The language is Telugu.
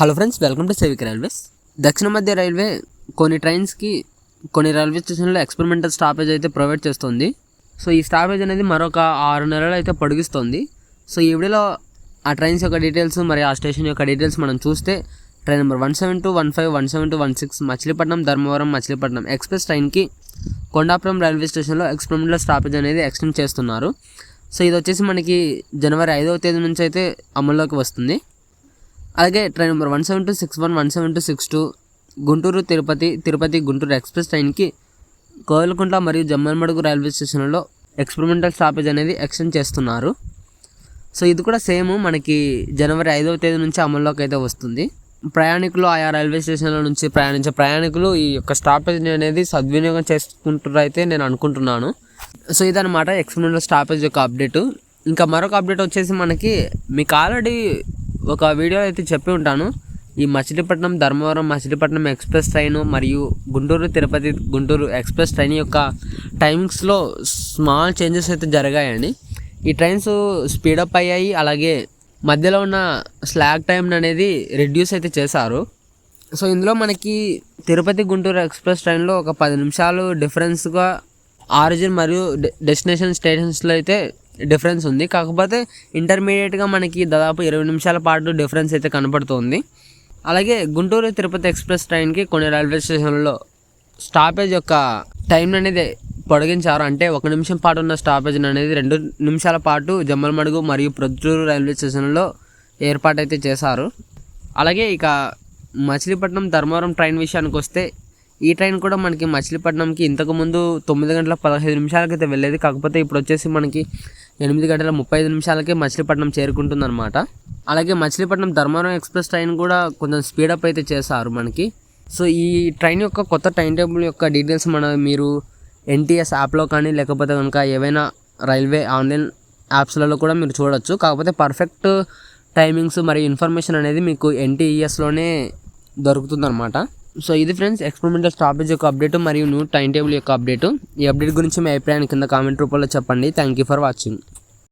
హలో ఫ్రెండ్స్, వెల్కమ్ టు సేవిక్ రైల్వేస్. దక్షిణ మధ్య రైల్వే కొన్ని ట్రైన్స్కి కొన్ని రైల్వే స్టేషన్లో ఎక్స్పెరిమెంటల్ స్టాపేజ్ అయితే ప్రొవైడ్ చేస్తుంది. సో ఈ స్టాపేజ్ అనేది మరొక 6 నెలలు అయితే పొడిగిస్తుంది. సో ఈ వీడియోలో ఆ ట్రైన్స్ యొక్క డీటెయిల్స్ మరియు ఆ స్టేషన్ యొక్క డీటెయిల్స్ మనం చూస్తే, train number 17215, 17216 Machilipatnam Dharmavaram Machilipatnam express ట్రైన్కి కొండాపురం రైల్వే స్టేషన్లో ఎక్స్పెరిమెంటల్ స్టాపేజ్ అనేది ఎక్స్టెండ్ చేస్తున్నారు. సో ఇది వచ్చేసి మనకి జనవరి 5వ తేదీ నుంచి అయితే అమల్లోకి వస్తుంది. అలాగే train number 17261, 17262 Guntur Tirupati Guntur express ట్రైన్కి కోవెలకుంట్ల మరియు జమ్మలమడుగు రైల్వే స్టేషన్లో ఎక్స్పెరిమెంటల్ స్టాపేజ్ అనేది ఎక్స్టెండ్ చేస్తున్నారు. సో ఇది కూడా సేమ్ మనకి జనవరి 5వ తేదీ నుంచి అమల్లోకి అయితే వస్తుంది. ప్రయాణికులు ఆయా రైల్వే స్టేషన్ల నుంచి ప్రయాణించే ప్రయాణికులు ఈ యొక్క స్టాపేజ్ అనేది సద్వినియోగం చేసుకుంటారు అయితే నేను అనుకుంటున్నాను. సో ఇదన్నమాట ఎక్స్పెరిమెంటల్ స్టాపేజ్ యొక్క అప్డేటు. ఇంకా మరొక అప్డేట్ వచ్చేసి మనకి మీకు ఆల్రెడీ ఒక వీడియో అయితే చెప్పి ఉంటాను. ఈ మచిలీపట్నం ధర్మవరం మచిలీపట్నం ఎక్స్ప్రెస్ ట్రైన్ మరియు గుంటూరు తిరుపతి గుంటూరు ఎక్స్ప్రెస్ ట్రైన్ యొక్క టైమింగ్స్లో స్మాల్ చేంజెస్ అయితే జరిగాయండి. ఈ ట్రైన్స్ స్పీడప్ అయ్యాయి. అలాగే మధ్యలో ఉన్న స్లాగ్ టైం అనేది రెడ్యూస్ అయితే చేశారు. సో ఇందులో మనకి తిరుపతి గుంటూరు ఎక్స్ప్రెస్ ట్రైన్లో ఒక 10 నిమిషాలు డిఫరెన్స్గా ఆరిజిన్ మరియు డెస్టినేషన్ స్టేషన్స్లో అయితే డిఫరెన్స్ ఉంది. కాకపోతే ఇంటర్మీడియట్గా మనకి దాదాపు 20 నిమిషాల పాటు డిఫరెన్స్ అయితే కనపడుతుంది. అలాగే గుంటూరు తిరుపతి ఎక్స్ప్రెస్ ట్రైన్కి కొన్ని రైల్వే స్టేషన్లలో స్టాపేజ్ యొక్క టైం అనేది పొడిగించారు. అంటే 1 నిమిషం పాటు ఉన్న స్టాపేజ్ అనేది 2 నిమిషాల పాటు జమ్మలమడుగు మరియు ప్రొద్దుటూరు రైల్వే స్టేషన్లో ఏర్పాటైతే చేశారు. అలాగే ఇక మచిలీపట్నం ధర్మవరం ట్రైన్ విషయానికి వస్తే, ఈ ట్రైన్ కూడా మనకి మచిలీపట్నంకి ఇంతకుముందు 9 గంటల 15 నిమిషాలకైతే వెళ్ళేది. కాకపోతే ఇప్పుడు వచ్చేసి మనకి 8 గంటల 35 నిమిషాలకే మచిలీపట్నం చేరుకుంటుంది అనమాట. అలాగే మచిలీపట్నం ధర్మవరం ఎక్స్ప్రెస్ ట్రైన్ కూడా కొంచెం స్పీడప్ అయితే చేశారు మనకి. సో ఈ ట్రైన్ యొక్క కొత్త టైం టేబుల్ యొక్క డీటెయిల్స్ మీరు ఎన్టీఎస్ యాప్లో కానీ లేకపోతే కనుక ఏవైనా రైల్వే ఆన్లైన్ యాప్స్లలో కూడా మీరు చూడొచ్చు. కాకపోతే పర్ఫెక్ట్ టైమింగ్స్ మరియు ఇన్ఫర్మేషన్ అనేది మీకు ఎన్టీఈఎస్లోనే దొరుకుతుందన్నమాట. సో ఇది ఫ్రెండ్స్ ఎక్స్పెరిమెంటల్ స్టాపేజ్ యొక్క అప్డేట్ మరియు న్యూ టైం టేబుల్ యొక్క అప్డేట్. ఈ అప్డేట్ గురించి మీ అభిప్రాయాన్ని కింద కామెంట్ రూపంలో చెప్పండి. Thank you for watching.